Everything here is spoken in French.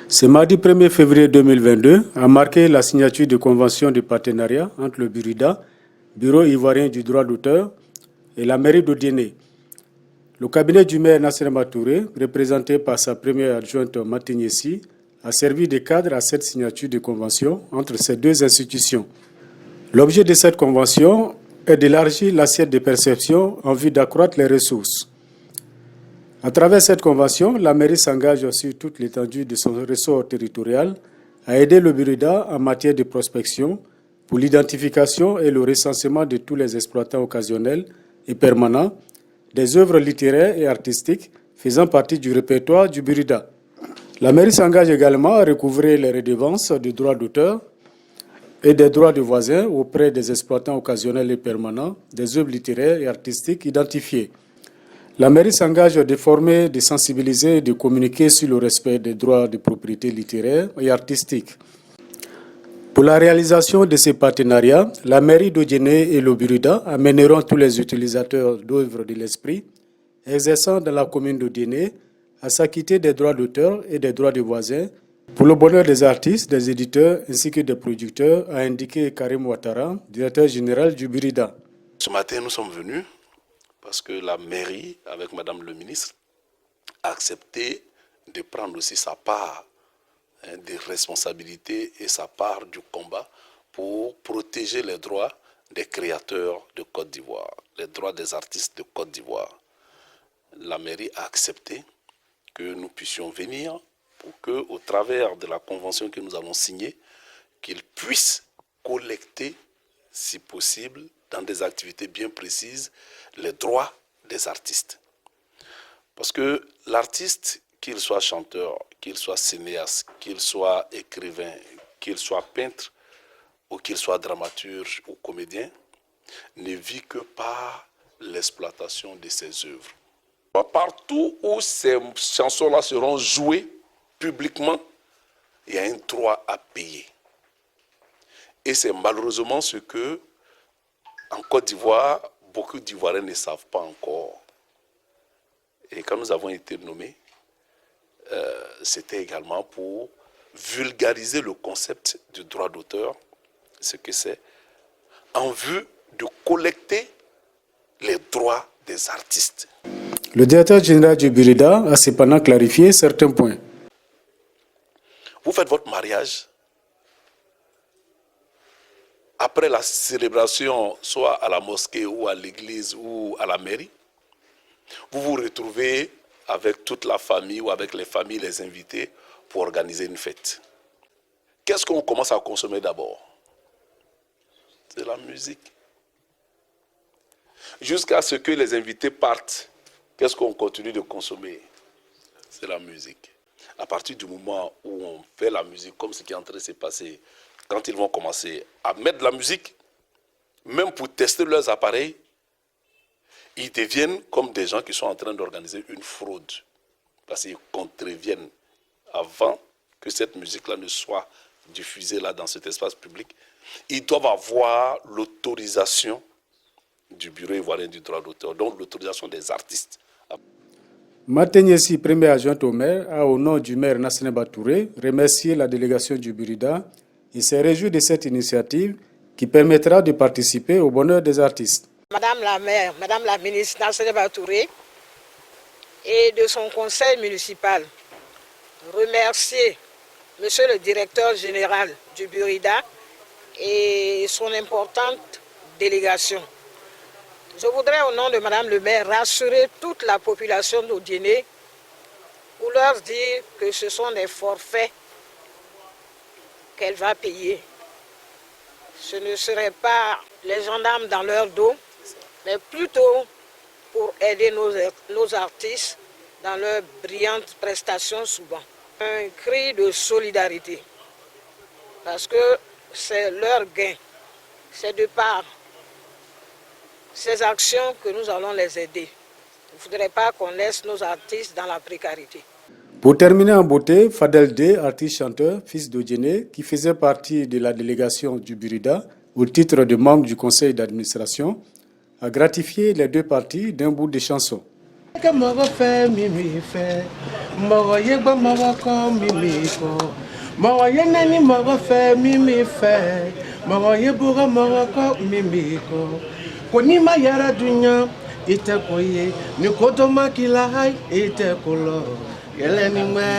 Ce mardi 1er février 2022 a marqué la signature de convention de partenariat entre le Burida, Bureau ivoirien du droit d'auteur, et la mairie d'Odiéné. Le cabinet du maire Nassirema Touré, représenté par sa première adjointe Matignesi, a servi de cadre à cette signature de convention entre ces deux institutions. L'objet de cette convention est d'élargir l'assiette de perception en vue d'accroître les ressources. À travers cette convention, la mairie s'engage sur toute l'étendue de son ressort territorial à aider le Burida en matière de prospection pour l'identification et le recensement de tous les exploitants occasionnels et permanents des œuvres littéraires et artistiques faisant partie du répertoire du Burida. La mairie s'engage également à recouvrer les redevances de droits d'auteur et des droits de voisins auprès des exploitants occasionnels et permanents des œuvres littéraires et artistiques identifiées. La mairie s'engage de former, de sensibiliser et de communiquer sur le respect des droits de propriété littéraire et artistique. Pour la réalisation de ces partenariats, la mairie d'Odiéné et le Burida amèneront tous les utilisateurs d'œuvres de l'esprit exerçant dans la commune d'Odiéné à s'acquitter des droits d'auteur et des droits de voisins pour le bonheur des artistes, des éditeurs ainsi que des producteurs, a indiqué Karim Ouattara, directeur général du Burida. Ce matin, nous sommes venus parce que la mairie, avec Madame le ministre, a accepté de prendre aussi sa part des responsabilités et sa part du combat pour protéger les droits des créateurs de Côte d'Ivoire, les droits des artistes de Côte d'Ivoire. La mairie a accepté que nous puissions venir pour que, au travers de la convention que nous allons signer, qu'ils puissent collecter, si possible, dans des activités bien précises, les droits des artistes. Parce que l'artiste, qu'il soit chanteur, qu'il soit cinéaste, qu'il soit écrivain, qu'il soit peintre, ou qu'il soit dramaturge ou comédien, ne vit que par l'exploitation de ses œuvres. Partout où ces chansons-là seront jouées publiquement, il y a un droit à payer. Et c'est malheureusement ce que, en Côte d'Ivoire, beaucoup d'Ivoiriens ne savent pas encore. Et quand nous avons été nommés, c'était également pour vulgariser le concept du droit d'auteur, ce que c'est, en vue de collecter les droits des artistes. Le directeur général du Burida a cependant clarifié certains points. Vous faites votre mariage. Après la célébration, soit à la mosquée ou à l'église ou à la mairie, vous vous retrouvez avec toute la famille ou avec les familles, les invités, pour organiser une fête. Qu'est-ce qu'on commence à consommer d'abord? C'est la musique. Jusqu'à ce que les invités partent, qu'est-ce qu'on continue de consommer? C'est la musique. À partir du moment où on fait la musique, comme ce qui est en train de se passer, quand ils vont commencer à mettre de la musique, même pour tester leurs appareils, ils deviennent comme des gens qui sont en train d'organiser une fraude. Parce qu'ils contreviennent avant que cette musique-là ne soit diffusée là dans cet espace public. Ils doivent avoir l'autorisation du Bureau ivoirien du droit d'auteur, donc l'autorisation des artistes. Matignesi, premier adjoint au maire, a au nom du maire Nassirema Touré remercié la délégation du Burida et s'est réjoui de cette initiative qui permettra de participer au bonheur des artistes. Madame la maire, Madame la ministre Nassirema Touré et de son conseil municipal, remercier Monsieur le directeur général du Burida et son importante délégation. Je voudrais au nom de Madame le maire rassurer toute la population d'Odiéné pour leur dire que ce sont des forfaits qu'elle va payer. Ce ne serait pas les gendarmes dans leur dos, mais plutôt pour aider nos artistes dans leurs brillantes prestations souvent. Un cri de solidarité, parce que c'est leur gain, c'est de par ces actions que nous allons les aider. Il ne faudrait pas qu'on laisse nos artistes dans la précarité. Pour terminer en beauté, Fadel D, artiste-chanteur, fils d'Odiéné, qui faisait partie de la délégation du Burida au titre de membre du conseil d'administration, a gratifié les deux parties d'un bout de chanson. Que moro fait mimi fait, moro yegba moro ko mimi ko, moro yenani moro fait mimi fait, moro yebura moro ko mimi ko. Koni ma yara dunya ite koye, ni koto makila hai ite kolo, yeleni me.